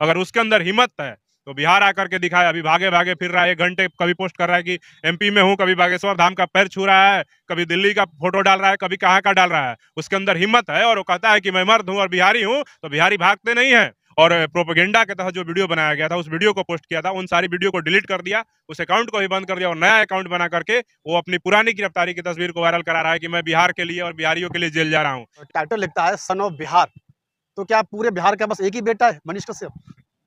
अगर उसके अंदर हिम्मत है तो बिहार आकर के दिखाए। अभी भागे भागे फिर रहा है, 1 घंटे कभी पोस्ट कर रहा है कि एमपी में हूँ, कभी बागेश्वर धाम का पैर छू रहा है, कभी दिल्ली का फोटो डाल रहा है, कभी कहाँ का डाल रहा है। उसके अंदर हिम्मत है और वो कहता है कि मैं मर्द हूँ और बिहारी हूँ, तो बिहारी भागते नहीं है। और प्रोपेगेंडा के तहत जो वीडियो बनाया गया था, उस वीडियो को पोस्ट किया था, उन सारी वीडियो को डिलीट कर दिया, उस अकाउंट को भी बंद कर दिया और नया अकाउंट बना करके वो अपनी पुरानी गिरफ्तारी की तस्वीर को वायरल करा रहा है कि मैं बिहार के लिए और बिहारियों के लिए जेल जा रहा हूँ। टाइटल लिखता है सन ऑफ बिहार। तो क्या पूरे बिहार का बस एक ही बेटा है मनीष कश्यप?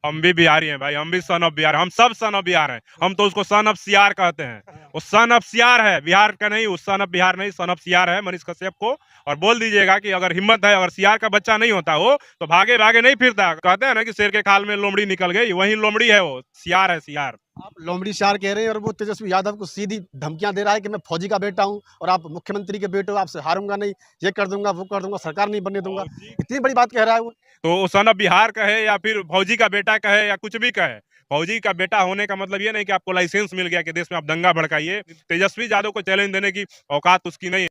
हम भी बिहारी हैं भाई, हम भी सन ऑफ बिहार, हम सब सन ऑफ बिहार हैं। हम तो उसको सन ऑफ सियार कहते हैं, वो सन ऑफ सियार है, बिहार का नहीं, उस सन ऑफ बिहार नहीं, सन ऑफ सियार है मनीष कश्यप को। और बोल दीजिएगा कि अगर हिम्मत है, अगर सियार का बच्चा नहीं होता वो तो भागे भागे नहीं फिरता। कहते हैं ना कि शेर के खाल में लोमड़ी निकल गई, वही लोमड़ी है वो, सियार है सियार। आप लोमड़ी शार कह रहे हैं और वो तेजस्वी यादव को सीधी धमकियां दे रहा है कि मैं फौजी का बेटा हूं और आप मुख्यमंत्री के बेटे हो, आपसे हारूंगा नहीं, ये कर दूंगा, वो कर दूंगा, सरकार नहीं बनने दूंगा। इतनी बड़ी बात कह रहा है वो। तो सन ऑफ बिहार कहे या फिर फौजी का बेटा कहे या कुछ भी कहे, फौजी का बेटा होने का मतलब ये नहीं कि आपको लाइसेंस मिल गया कि देश में आप दंगा भड़काइए। तेजस्वी यादव को चैलेंज देने की औकात उसकी नहीं है।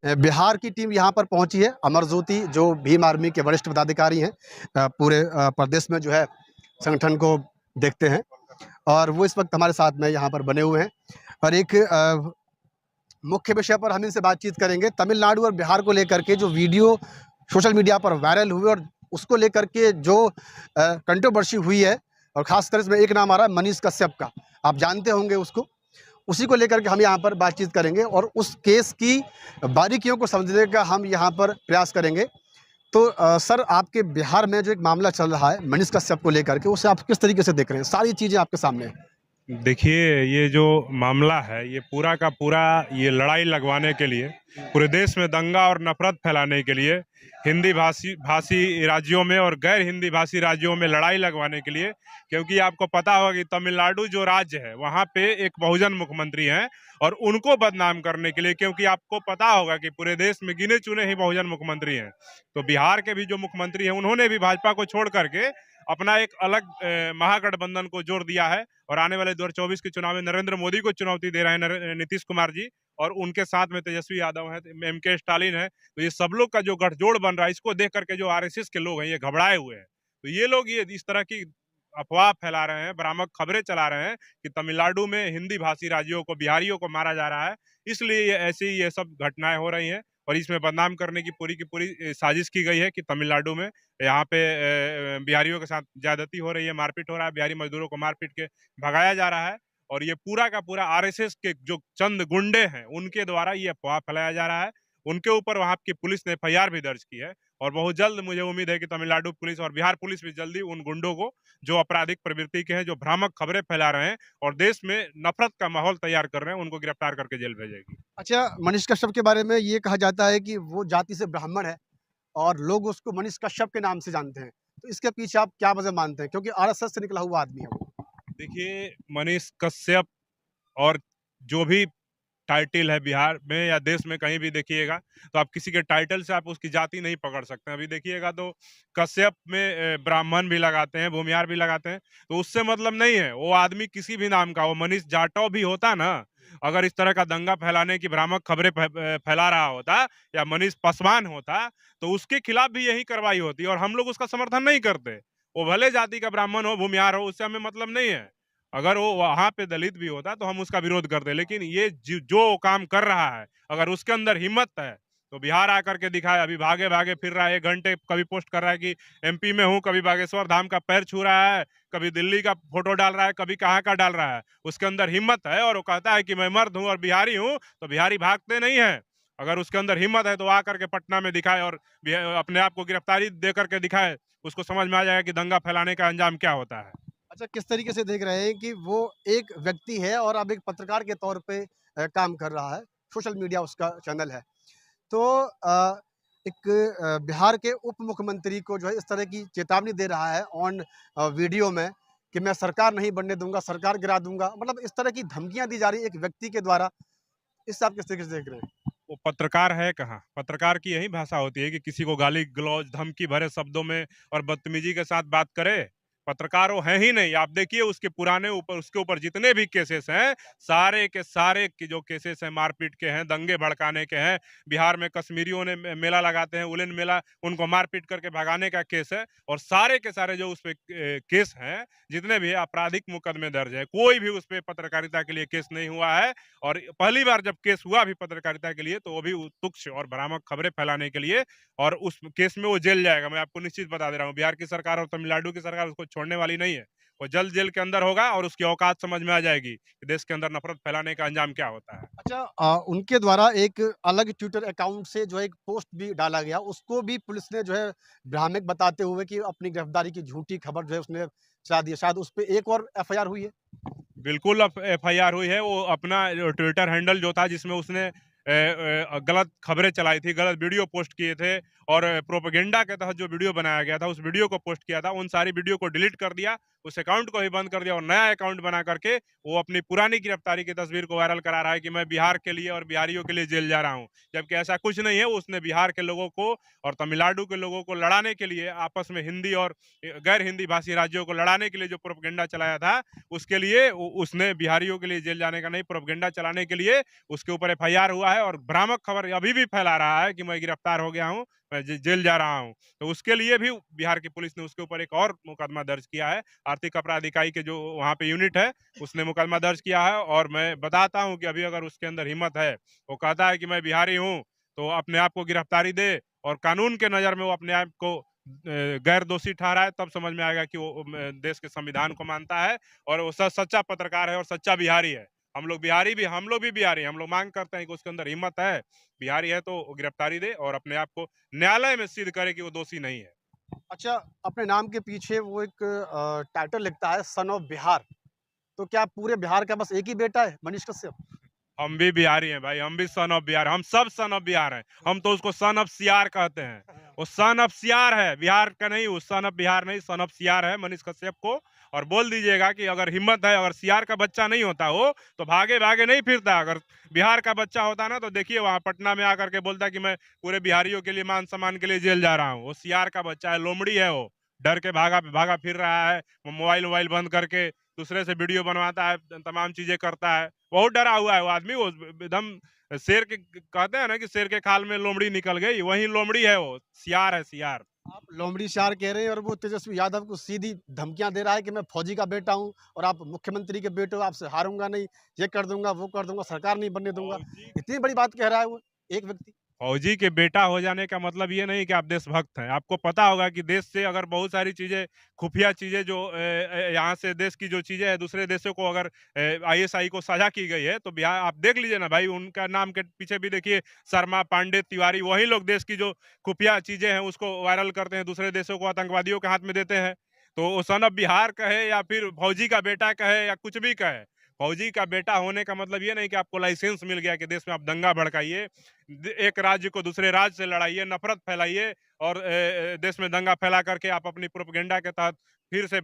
बिहार की टीम यहाँ पर पहुंची है। अमर ज्योति जो भीम आर्मी के वरिष्ठ पदाधिकारी हैं, पूरे प्रदेश में जो है संगठन को देखते हैं, और वो इस वक्त हमारे साथ में यहाँ पर बने हुए हैं। और एक मुख्य विषय पर हम इनसे बातचीत करेंगे, तमिलनाडु और बिहार को लेकर के जो वीडियो सोशल मीडिया पर वायरल हुए और उसको लेकर के जो कंट्रोवर्सी हुई है, और खासकर इसमें एक नाम आ रहा है मनीष कश्यप का, आप जानते होंगे उसको। उसी को लेकर के हम यहाँ पर बातचीत करेंगे और उस केस की बारीकियों को समझने का हम यहाँ पर प्रयास करेंगे। तो सर, आपके बिहार में जो एक मामला चल रहा है मनीष कश्यप को लेकर के, उसे आप किस तरीके से देख रहे हैं? सारी चीज़ें आपके सामने हैं। देखिए, ये जो मामला है, ये पूरा का पूरा ये लड़ाई लगवाने के लिए, पूरे देश में दंगा और नफरत फैलाने के लिए, हिंदी भाषी भाषी राज्यों में और गैर हिंदी भाषी राज्यों में लड़ाई लगवाने के लिए। क्योंकि आपको पता होगा कि तमिलनाडु जो राज्य है, वहाँ पे एक बहुजन मुख्यमंत्री हैं और उनको बदनाम करने के लिए, क्योंकि आपको पता होगा कि पूरे देश में गिने चुने ही बहुजन मुख्यमंत्री हैं। तो बिहार के भी जो मुख्यमंत्री हैं, उन्होंने भी भाजपा को छोड़ करके अपना एक अलग महागठबंधन को जोड़ दिया है और आने वाले 2024 के चुनाव में नरेंद्र मोदी को चुनौती दे रहे हैं नीतीश कुमार जी, और उनके साथ में तेजस्वी यादव है, एम.के. स्टालिन है। तो ये सब लोग का जो गठजोड़ बन रहा है, इसको देख करके जो आरएसएस के लोग हैं, ये घबराए हुए हैं। तो ये लोग ये इस तरह की अफवाह फैला रहे हैं, भ्रामक खबरें चला रहे हैं कि तमिलनाडु में हिंदी भाषी राज्यों को, बिहारियों को मारा जा रहा है। इसलिए ये ऐसी ये सब घटनाएं हो रही हैं और इसमें बदनाम करने की पूरी साजिश की गई है कि तमिलनाडु में यहाँ पे बिहारियों के साथ ज्यादती हो रही है, मारपीट हो रहा है, बिहारी मजदूरों को मारपीट के भगाया जा रहा है। और ये पूरा का पूरा आरएसएस के जो चंद गुंडे हैं, उनके द्वारा ये अफवाह फैलाया जा रहा है। उनके ऊपर वहां की पुलिस ने एफआईआर भी दर्ज की है और बहुत जल्द मुझे उम्मीद है कि तमिलनाडु पुलिस और बिहार पुलिस भी जल्दी उन गुंडों को, जो आपराधिक प्रवृत्ति के हैं, जो भ्रामक खबरें फैला रहे हैं और देश में नफरत का माहौल तैयार कर रहे हैं, उनको गिरफ्तार करके जेल भेजेगी। अच्छा, मनीष कश्यप के बारे में ये कहा जाता है कि वो जाति से ब्राह्मण है और लोग उसको मनीष कश्यप के नाम से जानते हैं। तो इसके पीछे आप क्या वजह मानते हैं? क्योंकि आरएसएस से निकला हुआ आदमी है वो। देखिए, मनीष कश्यप और जो भी टाइटल है बिहार में या देश में कहीं भी देखिएगा, तो आप किसी के टाइटल से आप उसकी जाति नहीं पकड़ सकते हैं। अभी देखिएगा तो कश्यप में ब्राह्मण भी लगाते हैं, भूमिहार भी लगाते हैं, तो उससे मतलब नहीं है। वो आदमी किसी भी नाम का, वो मनीष जाटव भी होता ना, अगर इस तरह का दंगा फैलाने की भ्रामक खबरें फैला रहा होता, या मनीष पासवान होता, तो उसके खिलाफ भी यही कार्रवाई होती और हम लोग उसका समर्थन नहीं करते। वो भले जाति का ब्राह्मण हो, भूमिहार हो, उससे हमें मतलब नहीं है। अगर वो वहां पे दलित भी होता तो हम उसका विरोध करते, लेकिन ये जो काम कर रहा है, अगर उसके अंदर हिम्मत है तो बिहार आकर के दिखाए। अभी भागे भागे फिर रहा है, 1 घंटे कभी पोस्ट कर रहा है कि एमपी में हूँ, कभी बागेश्वर धाम का पैर छू रहा है, कभी दिल्ली का फोटो डाल रहा है, कभी कहाँ का डाल रहा है। उसके अंदर हिम्मत है और वो कहता है कि मैं मर्द हूँ और बिहारी हूँ, तो बिहारी भागते नहीं है। अगर उसके अंदर हिम्मत है तो आकर के पटना में दिखाए और अपने आप को गिरफ्तारी दे करके दिखाए, उसको समझ में आ जाएगा कि दंगा फैलाने का अंजाम क्या होता है। अच्छा, किस तरीके से देख रहे हैं कि वो एक व्यक्ति है और अब एक पत्रकार के तौर पे काम कर रहा है, सोशल मीडिया उसका चैनल है। तो एक बिहार के उप मुख्यमंत्री को जो है इस तरह की चेतावनी दे रहा है ऑन वीडियो में कि मैं सरकार नहीं बनने दूंगा, सरकार गिरा दूंगा। मतलब इस तरह की धमकियां दी जा रही है एक व्यक्ति के द्वारा। इससे आप किस तरीके से देख रहे हैं? वो पत्रकार है कहाँ? पत्रकार की यही भाषा होती है कि किसी को गाली गलौज धमकी भरे शब्दों में और बदतमीजी के साथ बात करे। पत्रकार वो हैं ही नहीं। आप देखिए उसके पुराने ऊपर उसके ऊपर जितने भी केसेस हैं, सारे के सारे की जो केसेस हैं मारपीट के हैं, दंगे भड़काने के हैं। बिहार में कश्मीरियों ने मेला लगाते हैं, उलेन मेला, उनको मारपीट करके भगाने का केस है। और सारे के सारे जो उस पे केस हैं, जितने भी आपराधिक मुकदमे दर्ज है, कोई भी उस पे पत्रकारिता के लिए केस नहीं हुआ है। और पहली बार जब केस हुआ भी पत्रकारिता के लिए, तो वो भी तुच्छ और भ्रामक खबरें फैलाने के लिए, और उस केस में वो जेल जाएगा। मैं आपको निश्चित बता दे रहा हूँ, बिहार की सरकार और तमिलनाडु की सरकार उसको छोड़ने वाली नहीं है। वो जल्द जेल के अंदर होगा और उसकी औकात समझ में आ जाएगी कि देश के अंदर नफरत फैलाने का अंजाम क्या होता है। अच्छा, उनके द्वारा एक अलग ट्विटर अकाउंट से जो है एक पोस्ट भी डाला गया, उसको भी पुलिस ने जो है भ्रामक बताते हुए कि अपनी गिरफ्तारी की झूठी खबर जो है उसने चला दी है। शायद उस पे एक और एफआईआर हुई है? बिल्कुल एफआईआर हुई है। वो अपना ट्विटर हैंडल जो था, जिसमें उसने गलत खबरें चलाई थी, गलत वीडियो पोस्ट किए थे और प्रोपेगेंडा के तहत जो वीडियो बनाया गया था, उस वीडियो को पोस्ट किया था, उन सारी वीडियो को डिलीट कर दिया, उस अकाउंट को ही बंद कर दिया और नया अकाउंट बना करके वो अपनी पुरानी गिरफ्तारी की तस्वीर को वायरल करा रहा है कि मैं बिहार के लिए और बिहारियों के लिए जेल जा रहा हूँ। जबकि ऐसा कुछ नहीं है। उसने बिहार के लोगों को और तमिलनाडु के लोगों को लड़ाने के लिए, आपस में हिंदी और गैर हिंदी भाषी राज्यों को लड़ाने के लिए जो प्रोपेगेंडा चलाया था, उसके लिए उसने बिहारियों के लिए जेल जाने का नहीं, प्रोपेगेंडा चलाने के लिए उसके ऊपर एफआईआर हुआ है। और भ्रामक खबर अभी भी फैला रहा है कि मैं गिरफ्तार हो गया हूँ, मैं जेल जा रहा हूँ। तो उसके लिए भी बिहार की पुलिस ने उसके ऊपर एक और मुकदमा दर्ज किया है। आर्थिक अपराध इकाई के जो वहाँ पे यूनिट है, उसने मुकदमा दर्ज किया है। और मैं बताता हूँ कि अभी अगर उसके अंदर हिम्मत है, वो कहता है कि मैं बिहारी हूँ, तो अपने आप को गिरफ्तारी दे और कानून के नज़र में वो अपने आप को गैर दोषी ठहराए, तब समझ में आएगा कि वो देश के संविधान को मानता है और वो सच्चा पत्रकार है और सच्चा बिहारी है। हम लोग भी बिहारी हैं। हम लोग मांग करते हैं कि उसके अंदर हिम्मत है, बिहारी है, तो वो गिरफ्तारी दे और अपने आप को न्यायालय में सिद्ध करे कि वो दोषी नहीं है। अच्छा, अपने नाम के पीछे वो एक टाइटल लिखता है सन ऑफ बिहार। तो क्या पूरे बिहार का बस एक ही बेटा है मनीष कश्यप? हम भी बिहारी हैं भाई, हम भी सन ऑफ बिहार, हम सब सन ऑफ बिहार हैं। हम तो उसको सन ऑफ सियार कहते हैं। वो सन ऑफ सियार है, बिहार का नहीं। वो सन ऑफ बिहार नहीं, सन ऑफ सियार है मनीष कश्यप को। और बोल दीजिएगा कि अगर हिम्मत है, अगर सियार का बच्चा नहीं होता वो, तो भागे भागे नहीं फिरता। अगर बिहार का बच्चा होता ना, तो देखिए वहाँ पटना में आकर के बोलता कि मैं पूरे बिहारियों के लिए, मान सम्मान के लिए जेल जा रहा हूँ। वो सियार का बच्चा है, लोमड़ी है वो। डर के भागा भागा फिर रहा है, मोबाइल मोबाइल बंद करके दूसरे से वीडियो बनवाता है, तमाम चीजें करता है। बहुत डरा हुआ है वो आदमी। वो एकदम शेर के, कहते हैं ना कि शेर के खाल में लोमड़ी निकल गई, वही लोमड़ी है वो। सियार है, सियार। आप लोमड़ी शार कह रहे हैं और वो तेजस्वी यादव को सीधी धमकियां दे रहा है कि मैं फौजी का बेटा हूं और आप मुख्यमंत्री के बेटे हो, आपसे हारूंगा नहीं, ये कर दूंगा, वो कर दूंगा, सरकार नहीं बनने दूंगा। फौजी इतनी बड़ी बात कह रहा है वो एक व्यक्ति। फौजी के बेटा हो जाने का मतलब ये नहीं कि आप देशभक्त हैं। आपको पता होगा कि देश से अगर बहुत सारी चीजें, खुफिया चीजें जो यहाँ से देश की जो चीजें हैं, दूसरे देशों को अगर आईएसआई को साझा की गई है, तो बिहार आप देख लीजिए ना भाई, उनका नाम के पीछे भी देखिए, शर्मा, पांडे, तिवारी, वही लोग देश की जो खुफिया चीजें हैं उसको वायरल करते हैं, दूसरे देशों को आतंकवादियों के हाथ में देते हैं। तो वो सन ऑफ बिहार कहे या फिर फौजी का बेटा कहे या कुछ भी कहे, फौजी का बेटा होने का मतलब ये नहीं कि आपको लाइसेंस मिल गया कि देश में आप दंगा भड़काइए, एक राज्य को दूसरे राज्य से लड़ाइए, नफरत फैलाइए और देश में दंगा फैला करके आप अपनी प्रोपेगेंडा के तहत फिर से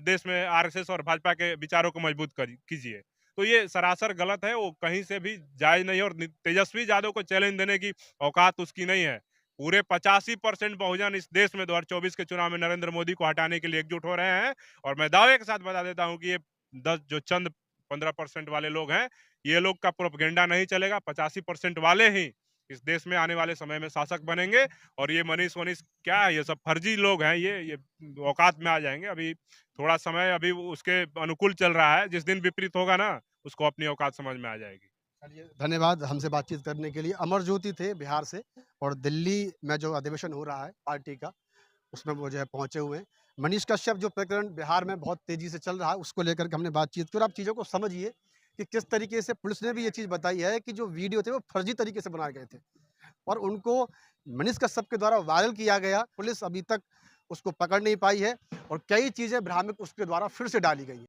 देश में आरएसएस और भाजपा के विचारों को मजबूत कीजिए। तो ये सरासर गलत है, वो कहीं से भी जायज नहीं है। और तेजस्वी यादव को चैलेंज देने की औकात उसकी नहीं है। पूरे 85% बहुजन इस देश में 2024 के चुनाव में नरेंद्र मोदी को हटाने के लिए एकजुट हो रहे हैं। और मैं दावे के साथ बता देता हूं कि ये 10 जो चंद 15% वाले लोग हैं, ये लोग का प्रोपगेंडा नहीं चलेगा। 85% वाले ही इस देश में आने वाले समय में शासक बनेंगे। और ये मनीष वनीष क्या है, ये सब फर्जी लोग हैं, ये औकात में आ जाएंगे। अभी थोड़ा समय अभी उसके अनुकूल चल रहा है, जिस दिन विपरीत होगा ना, उसको अपनी औकात समझ में आ जाएगी। चलिए, धन्यवाद हमसे बातचीत करने के लिए। अमर ज्योति थे बिहार से और दिल्ली में जो अधिवेशन हो रहा है पार्टी का, उसमें वो जो है पहुंचे हुए हैं। मनीष कश्यप जो प्रकरण बिहार में बहुत तेजी से चल रहा है, उसको लेकर के हमने बातचीत की और आप चीज़ों को समझिए कि किस तरीके से पुलिस ने भी ये चीज़ बताई है कि जो वीडियो थे वो फर्जी तरीके से बनाए गए थे और उनको मनीष कश्यप के द्वारा वायरल किया गया। पुलिस अभी तक उसको पकड़ नहीं पाई है और कई चीज़ें भ्रामक उसके द्वारा फिर से डाली गई हैं।